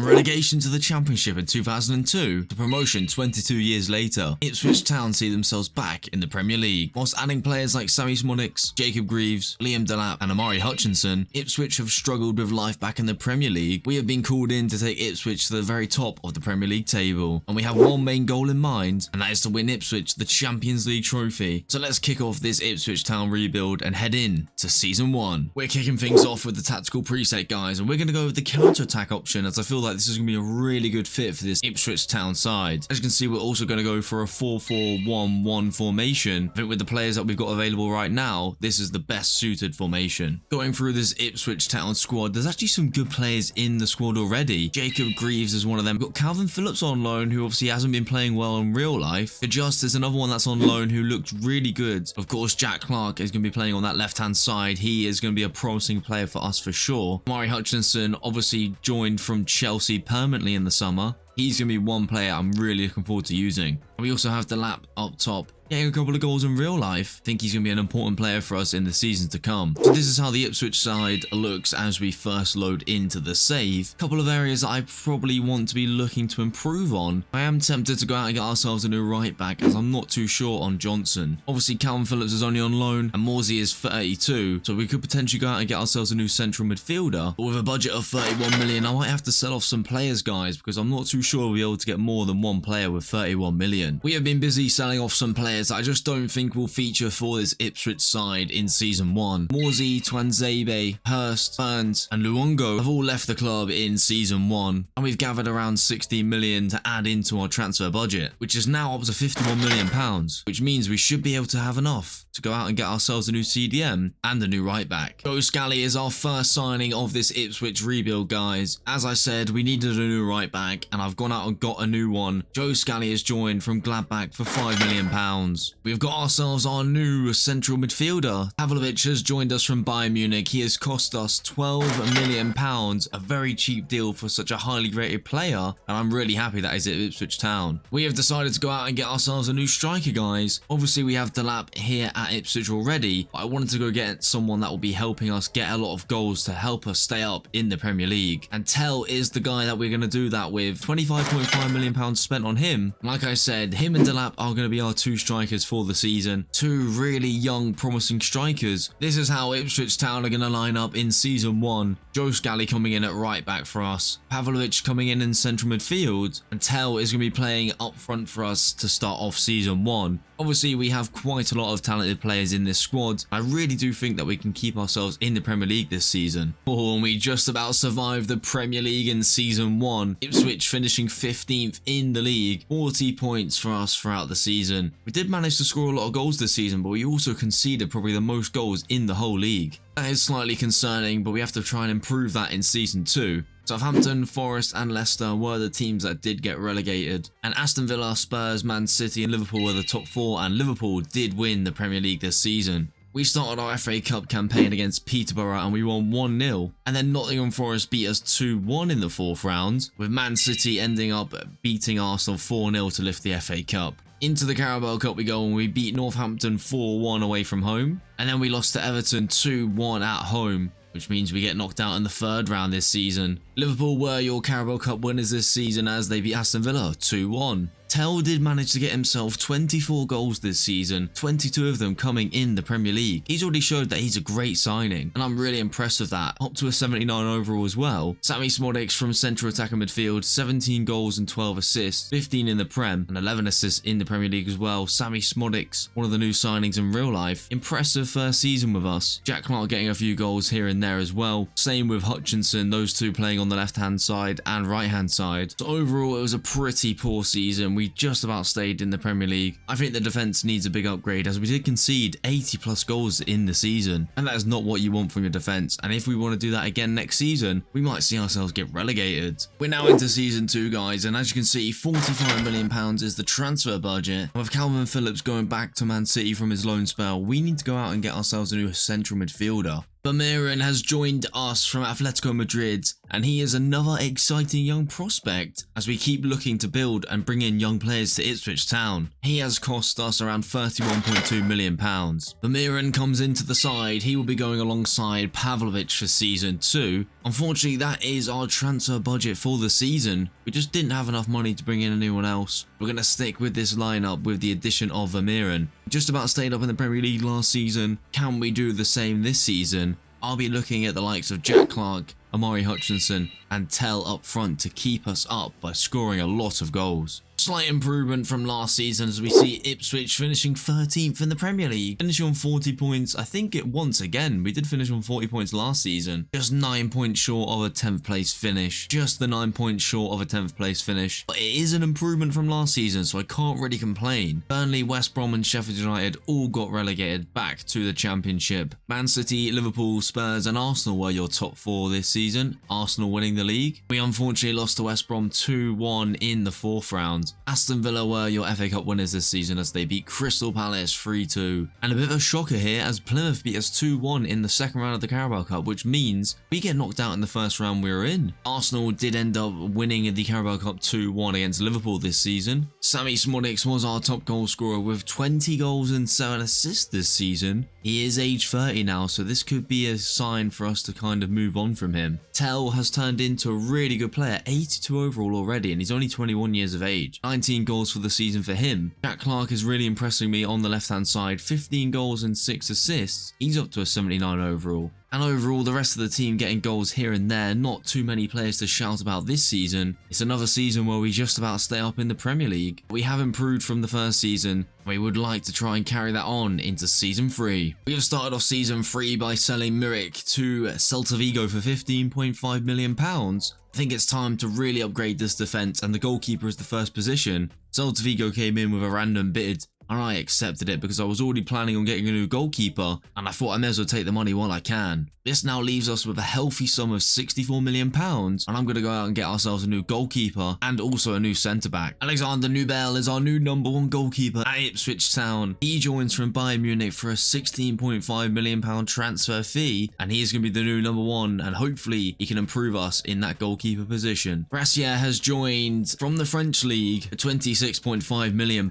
From relegation to the Championship in 2002 to promotion 22 years later, Ipswich Town see themselves back in the Premier League. Whilst adding players like Sammy Smodics, Jacob Greaves, Liam Delap and Amari Hutchinson, Ipswich have struggled with life back in the Premier League. We have been called in to take Ipswich to the very top of the Premier League table, and we have one main goal in mind, and that is to win Ipswich the Champions League trophy. So let's kick off this Ipswich Town rebuild and head in to Season 1. We're kicking things off with the tactical preset, guys, and we're going to go with the counter-attack option, as I feel like this is going to be a really good fit for this Ipswich Town side. As you can see, we're also going to go for a 4-4-1-1 formation. I think with the players that we've got available right now, this is the best suited formation. Going through this Ipswich Town squad, there's actually some good players in the squad already. Jacob Greaves is one of them. We've got Calvin Phillips on loan, who obviously hasn't been playing well in real life. Just is another one that's on loan who looked really good. Of course, Jack Clark is going to be playing on that left-hand side. He is going to be a promising player for us for sure. Amari Hutchinson obviously joined from Chelsea permanently in the summer. He's going to be one player I'm really looking forward to using. And we also have Delap up top, getting a couple of goals in real life. I think he's going to be an important player for us in the seasons to come. So this is how the Ipswich side looks as we first load into the save. A couple of areas that I probably want to be looking to improve on. I am tempted to go out and get ourselves a new right back, as I'm not too sure on Johnson. Obviously, Calvin Phillips is only on loan and Morsey is 32, so we could potentially go out and get ourselves a new central midfielder. But with a budget of 31 million, I might have to sell off some players, guys, because I'm not too sure we'll be able to get more than one player with 31 million. We have been busy selling off some players that I just don't think will feature for this Ipswich side in Season 1. Morsey, Twanzebe, Hurst, Burns and Luongo have all left the club in Season 1, and we've gathered around 16 million to add into our transfer budget, which is now up to 51 million pounds, which means we should be able to have enough to go out and get ourselves a new CDM and a new right back. Joe Scally is our first signing of this Ipswich rebuild, guys. As I said, we needed a new right back, and I've gone out and got a new one. Joe Scally has joined from Gladbach for £5 million. We've got ourselves our new central midfielder. Pavlovic has joined us from Bayern Munich. He has cost us £12 million, a very cheap deal for such a highly rated player, and I'm really happy that he's at Ipswich Town. We have decided to go out and get ourselves a new striker, guys. Obviously, we have Delap here at Ipswich already, but I wanted to go get someone that will be helping us get a lot of goals to help us stay up in the Premier League. And Tell is the guy that we're going to do that with. £25.5 million spent on him. Like I said, him and Delap are going to be our two strikers for the season. Two really young, promising strikers. This is how Ipswich Town are going to line up in Season 1. Joe Scally coming in at right back for us. Pavlovic coming in central midfield. And Tell is going to be playing up front for us to start off Season 1. Obviously, we have quite a lot of talented players in this squad. I really do think that we can keep ourselves in the Premier League this season. Oh, and we just about survived the Premier League in Season 1. Ipswich finishing 15th in the league. 40 points for us throughout the season. We did manage to score a lot of goals this season, but we also conceded probably the most goals in the whole league. That is slightly concerning, but we have to try and improve that in Season 2. Southampton, Forest and Leicester were the teams that did get relegated, and Aston Villa, Spurs, Man City and Liverpool were the top 4, and Liverpool did win the Premier League this season. We started our FA Cup campaign against Peterborough and we won 1-0, and then Nottingham Forest beat us 2-1 in the 4th round, with Man City ending up beating Arsenal 4-0 to lift the FA Cup. Into the Carabao Cup we go, and we beat Northampton 4-1 away from home, and then we lost to Everton 2-1 at home, which means we get knocked out in the 3rd round this season. Liverpool were your Carabao Cup winners this season as they beat Aston Villa 2-1. Tell did manage to get himself 24 goals this season, 22 of them coming in the Premier League. He's already showed that he's a great signing, and I'm really impressed with that. Up to a 79 overall as well. Sammy Smodics from central attacker midfield, 17 goals and 12 assists, 15 in the Prem, and 11 assists in the Premier League as well. Sammy Smodics, one of the new signings in real life. Impressive first season with us. Jack Clark getting a few goals here and there as well. Same with Hutchinson, those two playing on the left-hand side and right-hand side. So overall, it was a pretty poor season. We just about stayed in the Premier League. I think the defence needs a big upgrade, as we did concede 80 plus goals in the season, and that is not what you want from your defence. And if we want to do that again next season, we might see ourselves get relegated. We're now into Season 2, guys, and as you can see, £45 million is the transfer budget. And with Calvin Phillips going back to Man City from his loan spell, we need to go out and get ourselves a new central midfielder. Bamirin has joined us from Atletico Madrid, and he is another exciting young prospect as we keep looking to build and bring in young players to Ipswich Town. He has cost us around £31.2 million. Vermeeren comes into the side. He will be going alongside IPSIWCH for season 2. Unfortunately, that is our transfer budget for the season. We just didn't have enough money to bring in anyone else. We're going to stick with this lineup with the addition of Vermeeren. Just about stayed up in the Premier League last season. Can we do the same this season? I'll be looking at the likes of Jack Clark, Amari Hutchinson and Tell up front to keep us up by scoring a lot of goals. Slight improvement from last season as we see Ipswich finishing 13th in the Premier League, finishing on 40 points. I think it once again, we did finish on 40 points last season, just 9 points short of a 10th place finish, just the 9 points short of a 10th place finish, but it is an improvement from last season, so I can't really complain. Burnley, West Brom and Sheffield United all got relegated back to the Championship. Man City, Liverpool, Spurs and Arsenal were your top 4 this season, Arsenal winning the league. We unfortunately lost to West Brom 2-1 in the 4th round. Aston Villa were your FA Cup winners this season as they beat Crystal Palace 3-2. And a bit of a shocker here as Plymouth beat us 2-1 in the second round of the Carabao Cup, which means we get knocked out in the first round we were in. Arsenal did end up winning the Carabao Cup 2-1 against Liverpool this season. Sammy Smodics was our top goal scorer with 20 goals and 7 assists this season. He is age 30 now, so this could be a sign for us to kind of move on from him. Tell has turned into a really good player, 82 overall already, and he's only 21 years of age. 19 goals for the season for him. Jack Clark is really impressing me on the left-hand side, 15 goals and 6 assists. He's up to a 79 overall. And overall, the rest of the team getting goals here and there, not too many players to shout about this season. It's another season where we just about stay up in the Premier League. We have improved from the first season. We would like to try and carry that on into season 3. We have started off season 3 by selling Mirik to Celta Vigo for £15.5 million. I think it's time to really upgrade this defence, and the goalkeeper is the first position. Celta Vigo came in with a random bid, and I accepted it because I was already planning on getting a new goalkeeper, and I thought I may as well take the money while I can. This now leaves us with a healthy sum of £64 million, and I'm going to go out and get ourselves a new goalkeeper and also a new centre-back. Alexander Nubel is our new number 1 goalkeeper at Ipswich Town. He joins from Bayern Munich for a £16.5 million transfer fee, and he is going to be the new number 1, and hopefully he can improve us in that goalkeeper position. Brassier has joined from the French League for £26.5 million.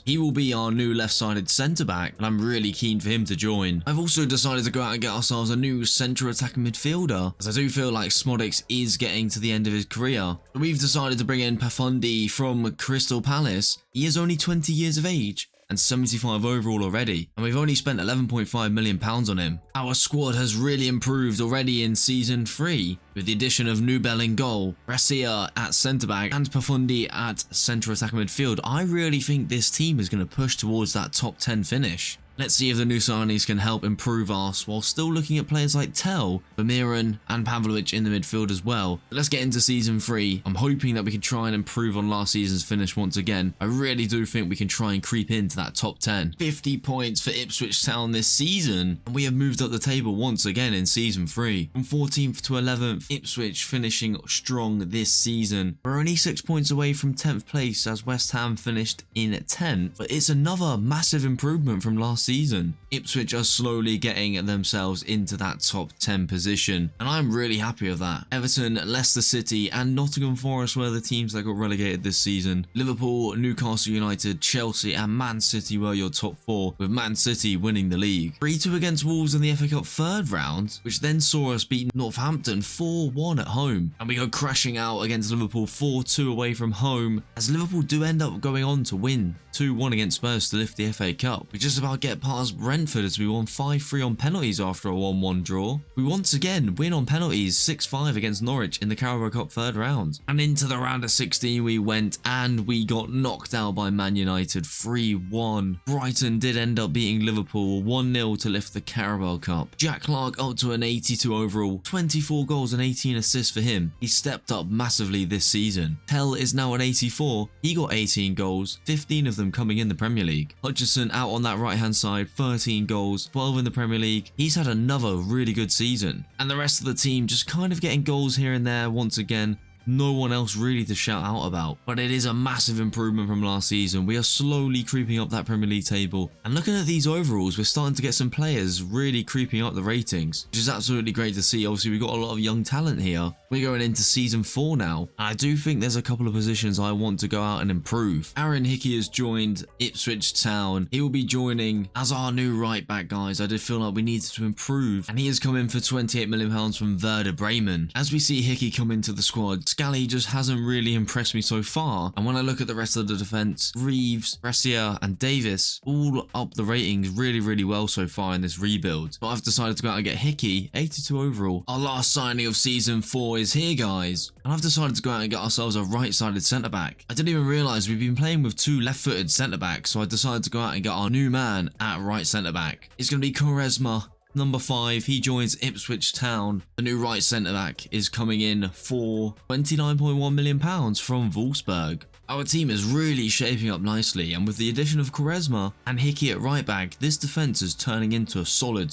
He will be our new left-sided centre-back, and I'm really keen for him to join. I've also decided to go out and get ourselves a new central attacking midfielder, as I do feel like Smodics is getting to the end of his career. We've decided to bring in Pafundi from Crystal Palace. He is only 20 years of age and 75 overall already, and we've only spent £11.5 million on him. Our squad has really improved already in season 3 with the addition of Nubel in goal, Brassier at centre-back and Pafundi at central attacking midfield. I really think this team is going to push towards that top 10 finish. Let's see if the new signings can help improve us while still looking at players like Tell, Vermeeren and IPSIWCH in the midfield as well. But let's get into season 3. I'm hoping that we can try and improve on last season's finish once again. I really do think we can try and creep into that top 10. 50 points for Ipswich Town this season, and we have moved up the table once again in season 3. From 14th to 11th, Ipswich finishing strong this season. We're only 6 points away from 10th place as West Ham finished in 10th, but it's another massive improvement from last season. Ipswich are slowly getting themselves into that top 10 position, and I'm really happy with that. Everton, Leicester City and Nottingham Forest were the teams that got relegated this season. Liverpool, Newcastle United, Chelsea and Man City were your top 4, with Man City winning the league. 3-2 against Wolves in the FA Cup 3rd round, which then saw us beat Northampton 4-1 at home, and we go crashing out against Liverpool 4-2 away from home, as Liverpool do end up going on to win 2-1 against Spurs to lift the FA Cup. We just about get past Brentford as we won 5-3 on penalties after a 1-1 draw. We once again win on penalties 6-5 against Norwich in the Carabao Cup 3rd round. And into the round of 16 we went, and we got knocked out by Man United 3-1. Brighton did end up beating Liverpool 1-0 to lift the Carabao Cup. Jack Clark up to an 82 overall, 24 goals and 18 assists for him. He stepped up massively this season. Tell is now an 84, he got 18 goals, 15 of them coming in the Premier League. Hutchinson out on that right hand side, 13 goals, 12 in the Premier League. He's had another really good season. And the rest of the team just kind of getting goals here and there once again. no one else really to shout out about. But it is a massive improvement from last season. We are slowly creeping up that Premier League table. And looking at these overalls, we're starting to get some players really creeping up the ratings, which is absolutely great to see. Obviously, we've got a lot of young talent here. We're going into season 4 now. And I do think there's a couple of positions I want to go out and improve. Aaron Hickey has joined Ipswich Town. He will be joining as our new right back, guys. I did feel like we needed to improve. And he has come in for £28 million from Werder Bremen. As we see Hickey come into the squad, Scally just hasn't really impressed me so far. And when I look at the rest of the defence, Reeves, Brescia and Davis all up the ratings really well so far in this rebuild. But I've decided to go out and get Hickey, 82 overall. Our last signing of season 4 is here, guys. And I've decided to go out and get ourselves a right-sided centre-back. I didn't even realise we've been playing with 2 left-footed centre-backs, so I decided to go out and get our new man at right centre-back. It's going to be Quaresma. Number 5, he joins Ipswich Town. The new right centre-back is coming in for £29.1 million from Wolfsburg. Our team is really shaping up nicely, and with the addition of Quaresma and Hickey at right back, this defence is turning into a solid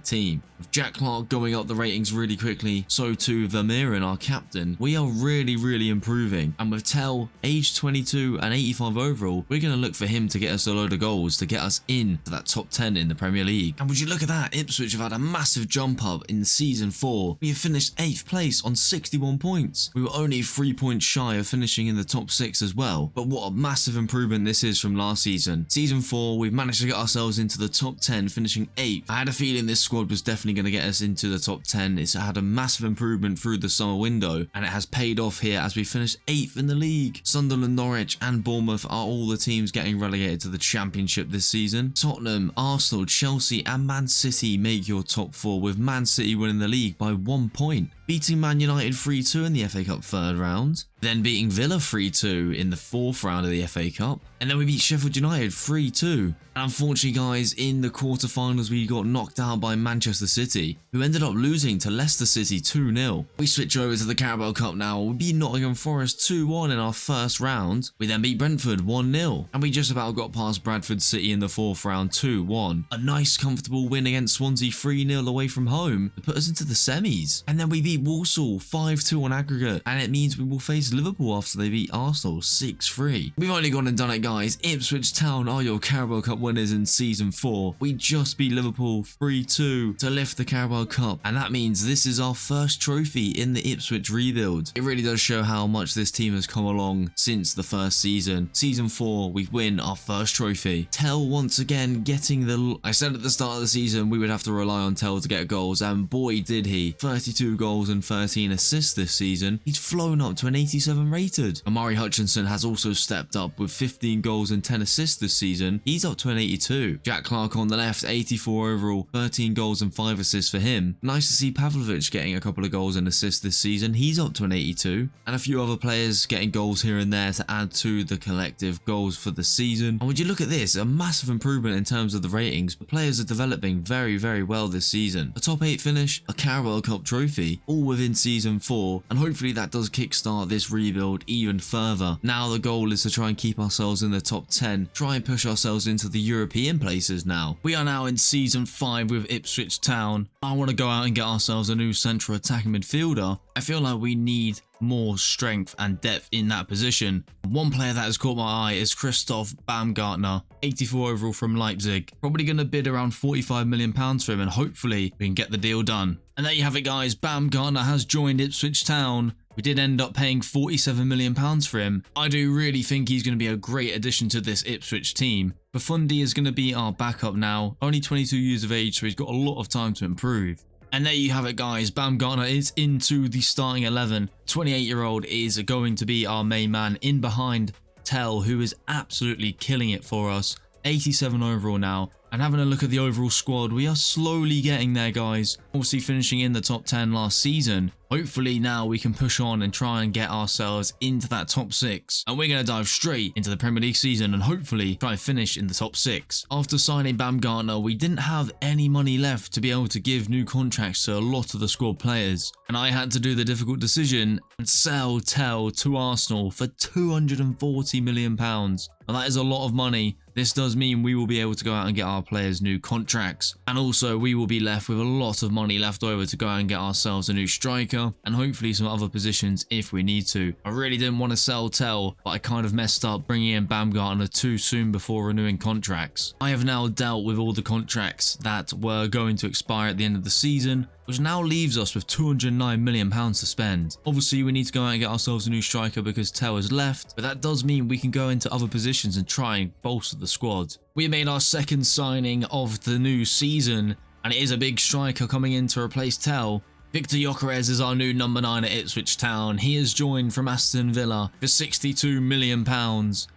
team. With Jack Clark going up the ratings really quickly, so too Vermeeren, our captain. We are really improving, and with Tell, age 22 and 85 overall, we're going to look for him to get us a load of goals to get us into that top 10 in the Premier League. And would you look at that, Ipswich have had a massive jump up in season 4. We have finished 8th place on 61 points. We were only 3 points shy of finishing in the top 6 as well, but what a massive improvement this is from last season. Season 4, we've managed to get ourselves into the top 10, finishing 8th. I had a feeling this squad was definitely going to get us into the top 10. It's had a massive improvement through the summer window, and it has paid off here as we finished 8th in the league. Sunderland, Norwich and Bournemouth are all the teams getting relegated to the Championship this season. Tottenham, Arsenal, Chelsea and Man City make your top 4, with Man City winning the league by 1 point. Beating Man United 3-2 in the FA Cup third round, then beating Villa 3-2 in the 4th round of the FA Cup, and then we beat Sheffield United 3-2. And unfortunately, guys, in the quarterfinals we got knocked out by Manchester City, who ended up losing to Leicester City 2-0. We switch over to the Carabao Cup now. We beat Nottingham Forest 2-1 in our first round. We then beat Brentford 1-0, and we just about got past Bradford City in the 4th round 2-1. A nice comfortable win against Swansea 3-0 away from home to put us into the semis. And then we beat Walsall 5-2 on aggregate, and it means we will face Liverpool after they beat Arsenal 6-3. We've only gone and done it, guys. Ipswich Town are your Carabao Cup winners in season 4. We just beat Liverpool 3-2 to lift the Carabao Cup, and that means this is our first trophy in the Ipswich rebuild. It really does show how much this team has come along since the first season. Season 4, we win our first trophy. Tell once again getting the... I said at the start of the season we would have to rely on Tell to get goals, and boy did he. 32 goals and 13 assists this season. He's flown up to an 87 rated. Amari Hutchinson has also stepped up with 15 goals and 10 assists this season. He's up to an 82. Jack Clark on the left, 84 overall, 13 goals and 5 assists for him. Nice to see Pavlovic getting a couple of goals and assists this season. He's up to an 82. And a few other players getting goals here and there to add to the collective goals for the season. And would you look at this, a massive improvement in terms of the ratings, but players are developing very well this season. A top 8 finish, a Carabao Cup trophy, all within season 4, and hopefully that does kickstart this rebuild even further. Now the goal is to try and keep ourselves in the top 10, try and push ourselves into the European places now. We are now in season 5 with Ipswich Town. I want to go out and get ourselves a new central attacking midfielder. I feel like we need more strength and depth in that position. One player that has caught my eye is Christoph Baumgartner, 84 overall from Leipzig. Probably going to bid around £45 million for him, and hopefully we can get the deal done. And there you have it, guys. Baumgartner has joined Ipswich Town. We did end up paying £47 million for him. I do really think he's going to be a great addition to this Ipswich team. Buffon is going to be our backup now. Only 22 years of age, so he's got a lot of time to improve. And there you have it, guys. Baumgartner is into the starting 11. 28-year-old is going to be our main man in behind Tell, who is absolutely killing it for us. 87 overall now. And having a look at the overall squad, we are slowly getting there, guys. Obviously finishing in the top 10 last season. Hopefully now we can push on and try and get ourselves into that top 6. And we're going to dive straight into the Premier League season and hopefully try and finish in the top 6. After signing Baumgartner, we didn't have any money left to be able to give new contracts to a lot of the squad players. And I had to do the difficult decision and sell Tell to Arsenal for £240 million. Now that is a lot of money. This does mean we will be able to go out and get our players new contracts. And also we will be left with a lot of money money left over to go and get ourselves a new striker and hopefully some other positions if we need to. I really didn't want to sell Tell, but I kind of messed up bringing in Baumgartner too soon before renewing contracts. I have now dealt with all the contracts that were going to expire at the end of the season, which now leaves us with £209 million to spend. Obviously, we need to go out and get ourselves a new striker because Tell has left, but that does mean we can go into other positions and try and bolster the squad. We made our second signing of the new season, and it is a big striker coming in to replace Tell. Victor Gyökeres is our new number 9 at Ipswich Town. He has joined from Aston Villa for £62 million.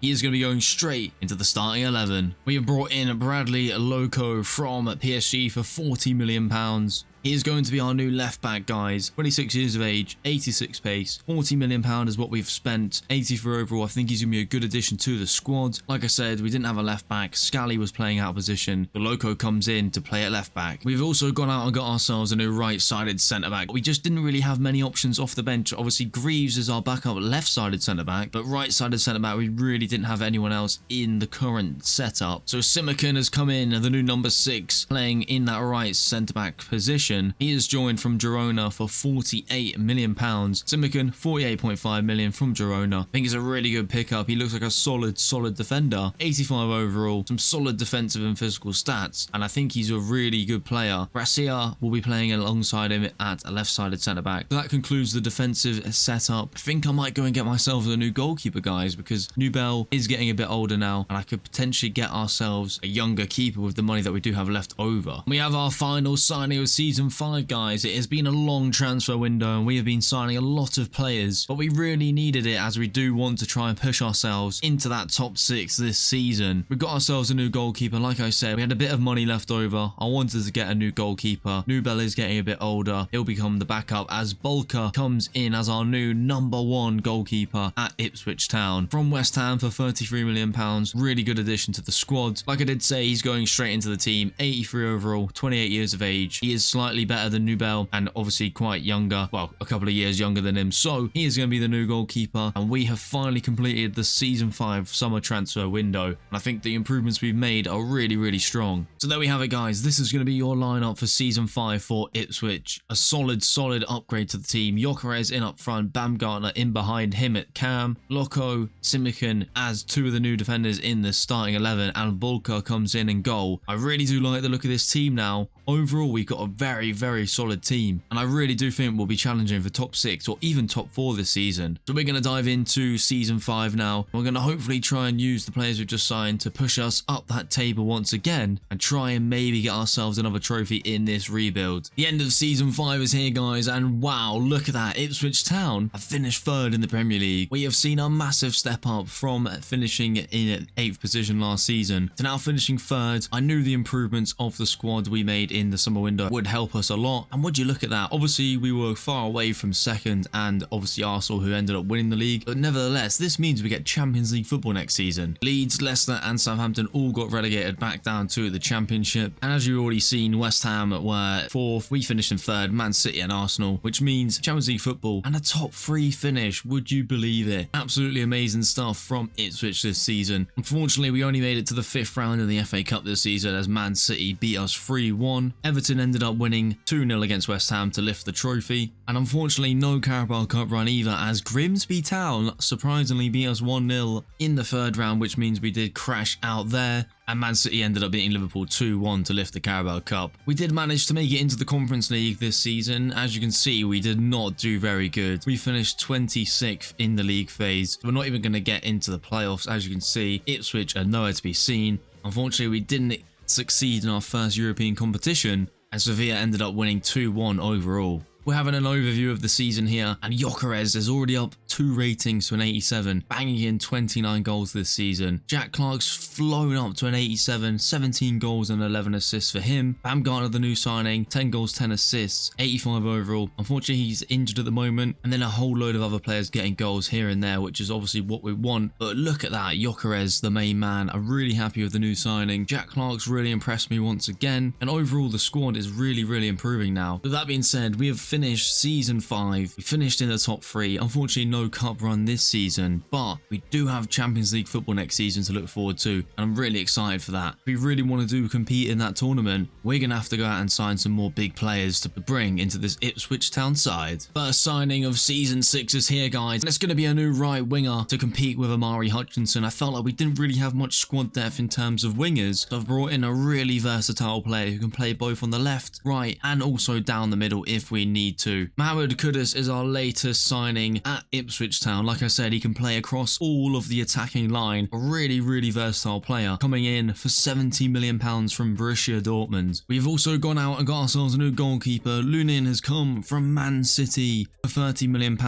He is going to be going straight into the starting 11. We have brought in Bradley Loco from PSG for £40 million. He is going to be our new left back, guys. 26 years of age, 86 pace, £40 million is what we've spent, 84 overall. I think he's going to be a good addition to the squad. Like I said, we didn't have a left back. Scally was playing out of position. The Loco comes in to play at left back. We've also gone out and got ourselves a new right-sided centre back. We just didn't really have many options off the bench. Obviously, Greaves is our backup left-sided centre back, but right-sided centre back, we really didn't have anyone else in the current setup. So Simakan has come in, the new number 6, playing in that right centre back position. He is joined from Girona for £48 million. Simakan, £48.5 million from Girona. I think it's a really good pickup. He looks like a solid defender. 85 overall, some solid defensive and physical stats, and I think he's a really good player. Gracia will be playing alongside him at a left-sided centre-back. So that concludes the defensive setup. I think I might go and get myself a new goalkeeper, guys, because Nubel is getting a bit older now, and I could potentially get ourselves a younger keeper with the money that we do have left over. We have our final signing of Season 5, guys. It has been a long transfer window and we have been signing a lot of players, but we really needed it as we do want to try and push ourselves into that top 6 this season. We got ourselves a new goalkeeper. Like I said, we had a bit of money left over. I wanted to get a new goalkeeper. Nubel is getting a bit older. He'll become the backup as Bulker comes in as our new number 1 goalkeeper at Ipswich Town from West Ham for £33 million. Really good addition to the squad. Like I did say, he's going straight into the team. 83 overall, 28 years of age. He is slightly better than Nubel and obviously quite younger, well, a couple of years younger than him, so he is going to be the new goalkeeper. And we have finally completed the Season 5 summer transfer window, and I think the improvements we've made are really strong. So there we have it, guys. This is going to be your lineup for Season 5 for Ipswich. A solid upgrade to the team. Gyökeres in up front, Baumgartner in behind him at cam, Loco, Simakan as 2 of the new defenders in the starting 11, and Bulker comes in goal. I really do like the look of this team now. Overall, we've got a very solid team, and I really do think we'll be challenging for top 6 or even top 4 this season. So we're going to dive into Season 5 now. We're going to hopefully try and use the players we've just signed to push us up that table once again and try and maybe get ourselves another trophy in this rebuild. The end of Season 5 is here, guys, and wow, look at that. Ipswich Town have finished 3rd in the Premier League. We have seen a massive step up from finishing in 8th position last season to now finishing 3rd. I knew the improvements of the squad we made in the summer window would help us a lot, and would you look at that, obviously we were far away from 2nd and obviously Arsenal, who ended up winning the league, but nevertheless this means we get Champions League football next season. Leeds, Leicester and Southampton all got relegated back down to the Championship, and as you've already seen, West Ham were 4th, we finished in 3rd, Man City and Arsenal, which means Champions League football and a top 3 finish. Would you believe it? Absolutely amazing stuff from Ipswich this season. Unfortunately, we only made it to the 5th round of the FA Cup this season as Man City beat us 3-1. Everton ended up winning 2-0 against West Ham to lift the trophy, and unfortunately no Carabao Cup run either as Grimsby Town surprisingly beat us 1-0 in the 3rd round, which means we did crash out there. And Man City ended up beating Liverpool 2-1 to lift the Carabao Cup. We did manage to make it into the Conference League this season. As you can see, we did not do very good. We finished 26th in the league phase. We're not even going to get into the playoffs. As you can see, Ipswich are nowhere to be seen. Unfortunately, we didn't succeed in our first European competition, and Sevilla ended up winning 2-1 overall. We're having an overview of the season here, and Gyökeres is already up 2 ratings to an 87, banging in 29 goals this season. Jack Clark's flown up to an 87, 17 goals and 11 assists for him. Baumgartner, the new signing, 10 goals, 10 assists, 85 overall. Unfortunately, he's injured at the moment, and then a whole load of other players getting goals here and there, which is obviously what we want. But look at that, Gyökeres, the main man. I'm really happy with the new signing. Jack Clark's really impressed me once again, and overall the squad is really improving now. With that being said, we have finished season 5. We finished in the top 3. Unfortunately, no cup run this season, but we do have Champions League football next season to look forward to, and I'm really excited for that. If we really want to compete in that tournament, we're going to have to go out and sign some more big players to bring into this Ipswich Town side. First signing of season 6 is here, guys, and it's going to be a new right winger to compete with Amari Hutchinson. I felt like we didn't really have much squad depth in terms of wingers, so I've brought in a really versatile player who can play both on the left, right, and also down the middle if we need to. Mohamed Kudus is our latest signing at Ipswich Town. Like I said, he can play across all of the attacking line. A really versatile player coming in for £70 million from Borussia Dortmund. We've also gone out and got ourselves a new goalkeeper. Lunin has come from Man City for £30 million.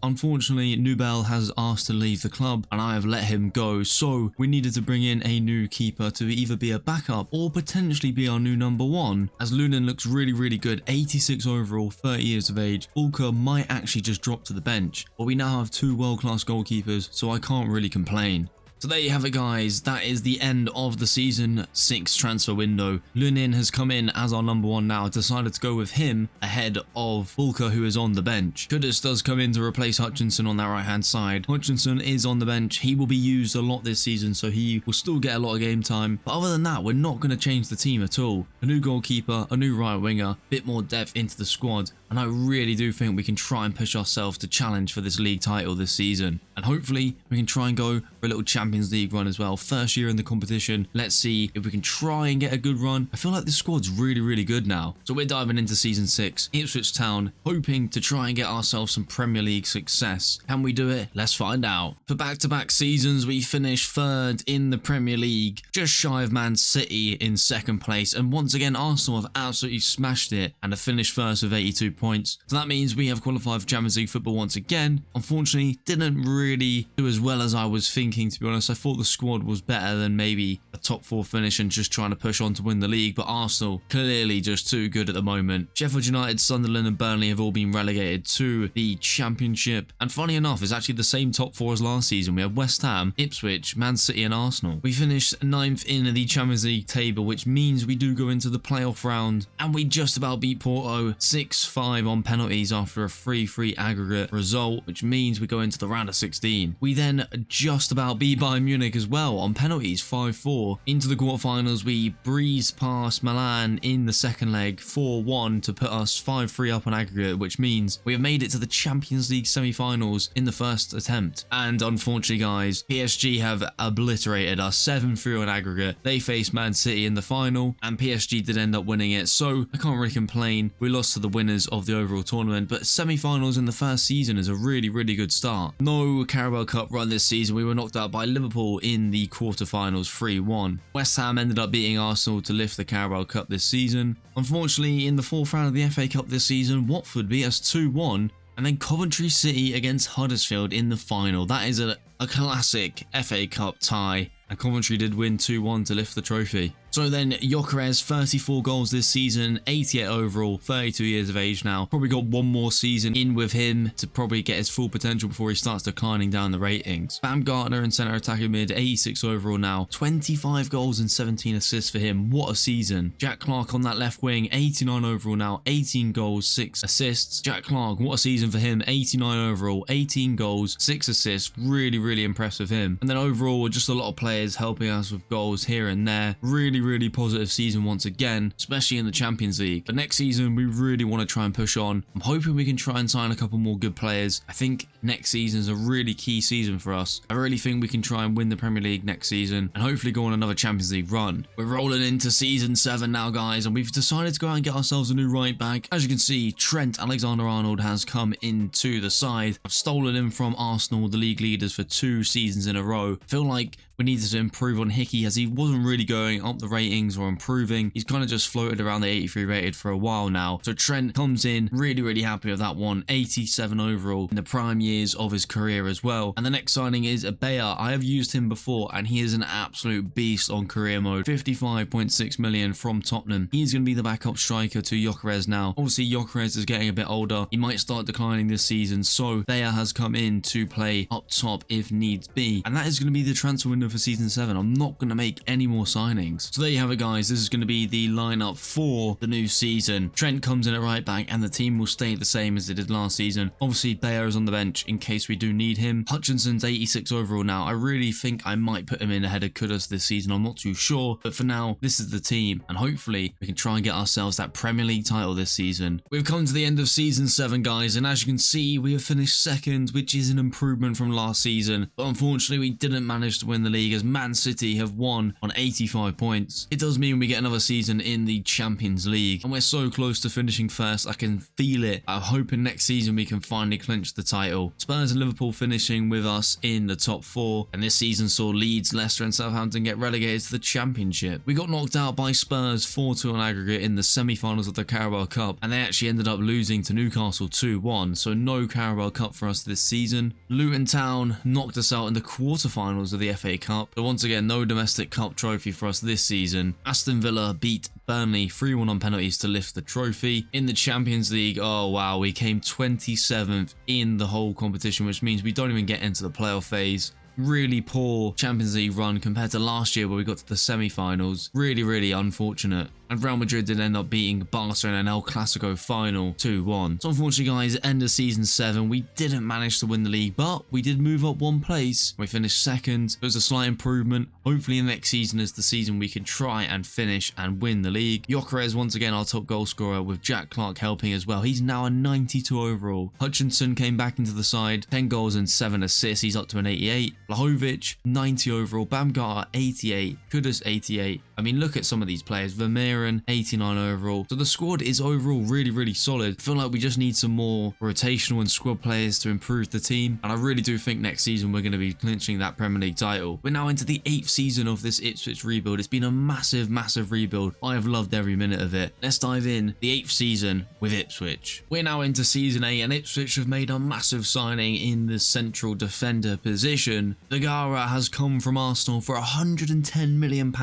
Unfortunately, Nubel has asked to leave the club and I have let him go, so we needed to bring in a new keeper to either be a backup or potentially be our new number 1, as Lunin looks really good. 86 overall, 30 years of age. Ulka might actually just drop to the bench, but we now have 2 world-class goalkeepers, so I can't really complain. So there you have it, guys. That is the end of the season 6 transfer window. Lunin has come in as our number 1 now. Decided to go with him ahead of Fulker, who is on the bench. Kudus does come in to replace Hutchinson on that right hand side. Hutchinson is on the bench. He will be used a lot this season, so he will still get a lot of game time. But other than that, we're not going to change the team at all. A new goalkeeper, a new right winger, bit more depth into the squad. And I really do think we can try and push ourselves to challenge for this league title this season. And hopefully we can try and go for a little Champions League run as well. First year in the competition. Let's see if we can try and get a good run. I feel like this squad's really good now. So we're diving into season 6. Ipswich Town, hoping to try and get ourselves some Premier League success. Can we do it? Let's find out. For back-to-back seasons, we finished 3rd in the Premier League. Just shy of Man City in 2nd place. And once again, Arsenal have absolutely smashed it and have finished 1st with 82 points. So that means we have qualified for Champions League football once again. Unfortunately, didn't really do as well as I was thinking, to be honest. I thought the squad was better than maybe a top 4 finish and just trying to push on to win the league, but Arsenal clearly just too good at the moment. Sheffield United, Sunderland and Burnley have all been relegated to the Championship, and funny enough, it's actually the same top 4 as last season. We have West Ham, Ipswich, Man City and Arsenal. We finished 9th in the Champions League table, which means we do go into the playoff round, and we just about beat Porto 6-5 on penalties after a 3-3 aggregate result, which means we go into the round of 16. We then just about beat Bayern Munich as well on penalties, 5-4. Into the quarterfinals, we breezed past Milan in the second leg, 4-1 to put us 5-3 up on aggregate, which means we have made it to the Champions League semi-finals in the first attempt. And unfortunately, guys, PSG have obliterated us 7-3 on aggregate. They faced Man City in the final, and PSG did end up winning it, so I can't really complain. We lost to the winners of the overall tournament, but semi-finals in the first season is a really good start. No Carabao Cup run this season. We were knocked out by Liverpool in the quarterfinals 3-1. West Ham ended up beating Arsenal to lift the Carabao Cup this season. Unfortunately, in the 4th round of the FA Cup this season, Watford beat us 2-1, and then Coventry City against Huddersfield in the final. That is a classic FA Cup tie, and Coventry did win 2-1 to lift the trophy. So then Gyökeres, 34 goals this season, 88 overall, 32 years of age now. Probably got one more season in with him to probably get his full potential before he starts declining down the ratings. Baumgartner in centre attacking mid, 86 overall now, 25 goals and 17 assists for him. What a season. Jack Clark on that left wing, 89 overall now, 18 goals, 6 assists. Jack Clark, what a season for him, 89 overall, 18 goals, 6 assists. Really impressed with him. And then overall, just a lot of players helping us with goals here and there. Really positive season once again, especially in the Champions League. But next season, we really want to try and push on. I'm hoping we can try and sign a couple more good players. I think next season is a really key season for us. I really think we can try and win the Premier League next season and hopefully go on another Champions League run. We're rolling into season 7 now, guys, and we've decided to go out and get ourselves a new right back. As you can see, Trent Alexander-Arnold has come into the side. I've stolen him from Arsenal, the league leaders, for 2 seasons in a row. I feel like we needed to improve on Hickey, as he wasn't really going up the ratings or improving. He's kind of just floated around the 83 rated for a while now. So Trent comes in, really happy with that one. 87 overall in the prime years of his career as well. And the next signing is Abea. I have used him before and he is an absolute beast on career mode. 55.6 million from Tottenham. He's going to be the backup striker to Gyökeres now. Obviously Gyökeres is getting a bit older. He might start declining this season, so Abea has come in to play up top if needs be. And that is going to be the transfer window for season Season 7. I'm not going to make any more signings. So there you have it, guys. This is going to be the lineup for the new season. Trent comes in at right back, and the team will stay the same as it did last season. Obviously, Bayer is on the bench in case we do need him. Hutchinson's 86 overall now. I really think I might put him in ahead of Kudus this season. I'm not too sure, but for now, this is the team, and hopefully we can try and get ourselves that Premier League title this season. We've come to the end of Season 7, guys, and as you can see, we have finished second, which is an improvement from last season, but unfortunately, we didn't manage to win the league as Man City have won on 85 points. It does mean we get another season in the Champions League, and we're so close to finishing first. I can feel it. I'm hoping next season we can finally clinch the title. Spurs and Liverpool finishing with us in the top 4, and this season saw Leeds, Leicester and Southampton get relegated to the Championship. We got knocked out by Spurs 4-2 on aggregate in the semi-finals of the Carabao Cup, and they actually ended up losing to Newcastle 2-1, so no Carabao Cup for us this season. Luton Town knocked us out in the quarter-finals of the FA Cup, but once again, no domestic cup trophy for us this season. Aston Villa beat Burnley 3-1 on penalties to lift the trophy. In the Champions League, oh wow, we came 27th in the whole competition, which means we don't even get into the playoff phase. Really poor Champions League run compared to last year where we got to the semi-finals. Really unfortunate. And Real Madrid did end up beating Barca in an El Clasico final 2-1. So unfortunately, guys, end of Season 7, we didn't manage to win the league, but we did move up one place. We finished second. It was a slight improvement. Hopefully next season is the season we can try and finish and win the league. Gyökeres once again our top goal scorer, with Jack Clark helping as well. He's now a 92 overall. Hutchinson came back into the side, 10 goals and 7 assists. He's up to an 88. Vlahovic, 90 overall. Baumgartner, 88. Kudus, 88. I mean, look at some of these players. Vermeer, 89 overall. So the squad is overall really solid. I feel like we just need some more rotational and squad players to improve the team, and I really do think next season we're going to be clinching that Premier League title. We're now into the 8th season of this Ipswich rebuild. It's been a massive rebuild. I have loved every minute of it. Let's dive in the 8th season with Ipswich. We're now into Season 8, and Ipswich have made a massive signing in the central defender position. Vergara has come from Arsenal for £110 million.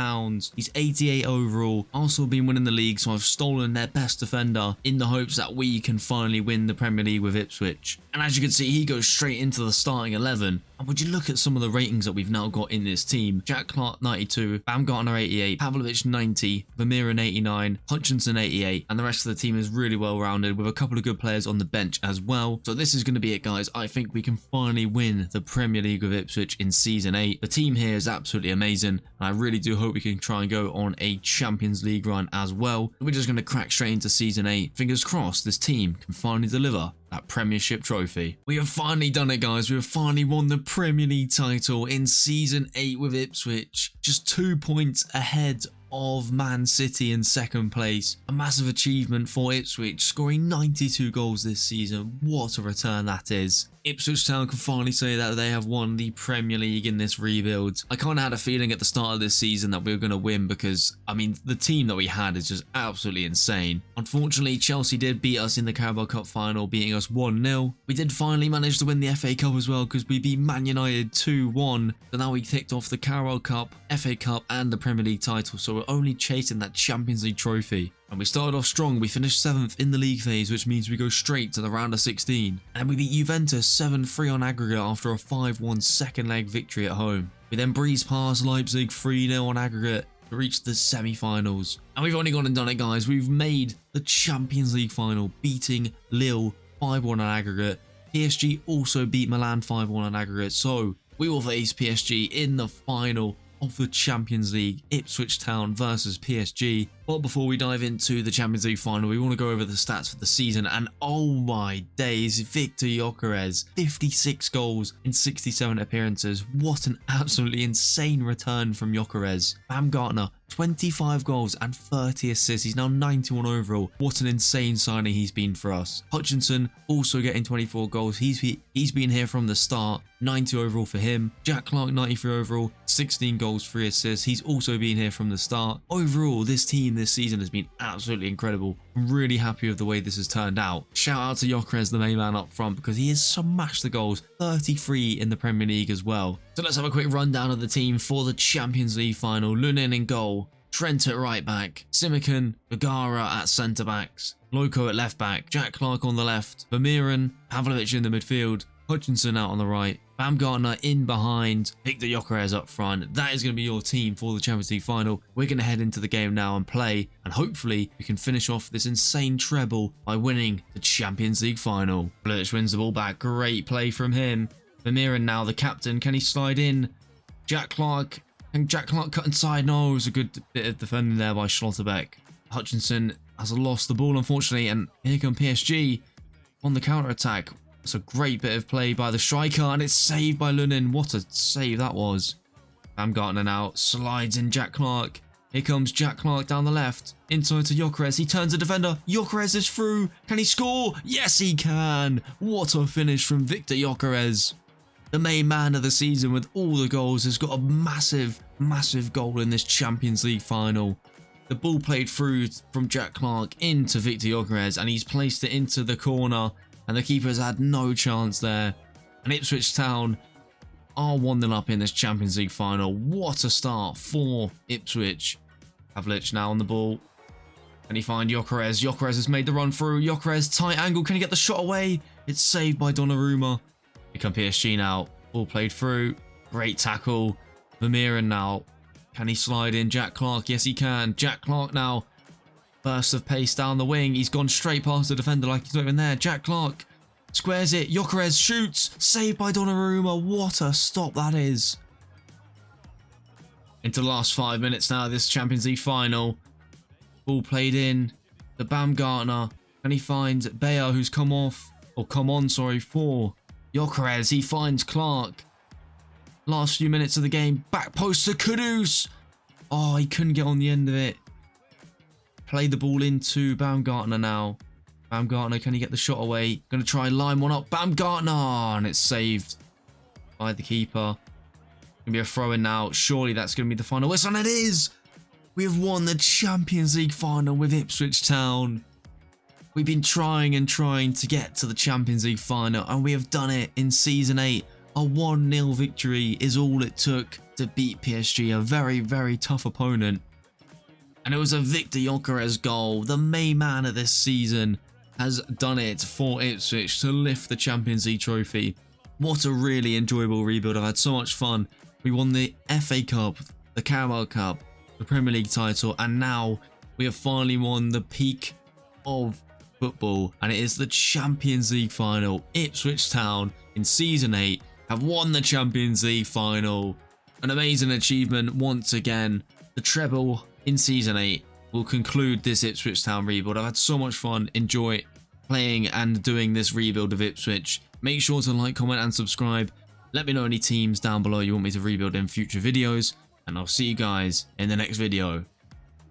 He's 88 overall. Arsenal been winning the league, so I've stolen their best defender in the hopes that we can finally win the Premier League with Ipswich. And as you can see, he goes straight into the starting 11. And would you look at some of the ratings that we've now got in this team? Jack Clark 92, Baumgartner 88, Pavlovic 90, Vermeer 89, Hutchinson 88, and the rest of the team is really well rounded with a couple of good players on the bench as well. So this is going to be it, guys. I think we can finally win the Premier League with Ipswich in Season 8. The team here is absolutely amazing, and I really do hope we can try and go on a Champions League run as well. We're just going to crack straight into Season 8. Fingers crossed this team can finally deliver that Premiership trophy. We have finally done it, guys. We have finally won the Premier League title in Season 8 with Ipswich. Just 2 points ahead of Man City in second place. A massive achievement for Ipswich, scoring 92 goals this season. What a return that is. Ipswich Town can finally say that they have won the Premier League in this rebuild. I kind of had a feeling at the start of this season that we were going to win because, I mean, the team that we had is just absolutely insane. Unfortunately, Chelsea did beat us in the Carabao Cup final, beating us 1-0. We did finally manage to win the FA Cup as well because we beat Man United 2-1. So now we ticked off the Carabao Cup, FA Cup and the Premier League title, so we're only chasing that Champions League trophy. And we started off strong. We finished 7th in the league phase, which means we go straight to the round of 16. And we beat Juventus 7-3 on aggregate after a 5-1 second leg victory at home. We then breezed past Leipzig 3-0 on aggregate to reach the semi-finals. And we've only gone and done it, guys. We've made the Champions League final, beating Lille 5-1 on aggregate. PSG also beat Milan 5-1 on aggregate. So we will face PSG in the final of the Champions League, Ipswich Town versus PSG. But before we dive into the Champions League final, we want to go over the stats for the season, and oh my days, Victor Gyökeres, 56 goals in 67 appearances. What an absolutely insane return from Gyökeres. Baumgartner, 25 goals and 30 assists. He's now 91 overall. What an insane signing he's been for us. Hutchinson also getting 24 goals. He's been here from the start. 90 overall for him. Jack Clark, 93 overall, 16 goals, 3 assists. He's also been here from the start. Overall, this team this season has been absolutely incredible. I'm really happy with the way this has turned out. Shout out to Gyökeres, the main man up front, because he has smashed the goals. 33 in the Premier League as well. So let's have a quick rundown of the team for the Champions League final. Lunin in goal. Trent at right back, Simican, Vergara at centre backs, Loco at left back, Jack Clark on the left, Vermeeren, Pavlovic in the midfield, Hutchinson out on the right, Baumgartner in behind, Victor Gyökeres up front. That is going to be your team for the Champions League final. We're going to head into the game now and play, and hopefully we can finish off this insane treble by winning the Champions League final. Blurch wins the ball back. Great play from him. Vermeeren now the captain. Can he slide in? Jack Clark. Can Jack Clark cut inside? No, it was a good bit of defending there by Schlotterbeck. Hutchinson has lost the ball, unfortunately, and here come PSG on the counter-attack. It's a great bit of play by the striker, and it's saved by Lunin. What a save that was. Baumgartner now slides in Jack Clark. Here comes Jack Clark down the left. Inside to Gyökeres. He turns the defender. Gyökeres is through. Can he score? Yes, he can. What a finish from Victor Gyökeres. The main man of the season with all the goals has got a massive, massive goal in this Champions League final. The ball played through from Jack Clark into Victor Gyökeres, and he's placed it into the corner. And the keeper's had no chance there. And Ipswich Town are 1-0 up in this Champions League final. What a start for Ipswich. Pavlich now on the ball. Can he find Gyökeres? Gyökeres has made the run through. Gyökeres, tight angle. Can he get the shot away? It's saved by Donnarumma. Here come PSG now. Ball played through. Great tackle. Vermeeren now. Can he slide in? Jack Clark. Yes, he can. Jack Clark now. Burst of pace down the wing. He's gone straight past the defender like he's not even there. Jack Clark squares it. Gyökeres shoots. Saved by Donnarumma. What a stop that is. Into the last 5 minutes now of this Champions League final. Ball played in. The Baumgartner. And he finds Bayer, who's come off. Or come on, sorry, for Gyökeres. He finds Clark. Last few minutes of the game. Back post to Kudus. Oh, he couldn't get on the end of it. Play the ball into Baumgartner now. Baumgartner, can he get the shot away? Going to try line one up. Baumgartner! And it's saved by the keeper. Going to be a throw-in now. Surely that's going to be the final whistle. And it is! We have won the Champions League final with Ipswich Town. We've been trying and trying to get to the Champions League final, and we have done it in Season 8. A 1-0 victory is all it took to beat PSG, a very, very tough opponent. And it was a Victor Gyökeres goal. The main man of this season has done it for Ipswich to lift the Champions League trophy. What a really enjoyable rebuild. I've had so much fun. We won the FA Cup, the Carabao Cup, the Premier League title, and now we have finally won the peak of football, and it is the Champions League final. Ipswich Town in Season 8 have won the Champions League final. An amazing achievement once again. The treble in Season 8 will conclude this Ipswich Town rebuild. I've had so much fun, enjoy playing and doing this rebuild of Ipswich. Make sure to like, comment and subscribe. Let me know any teams down below you want me to rebuild in future videos, and I'll see you guys in the next video.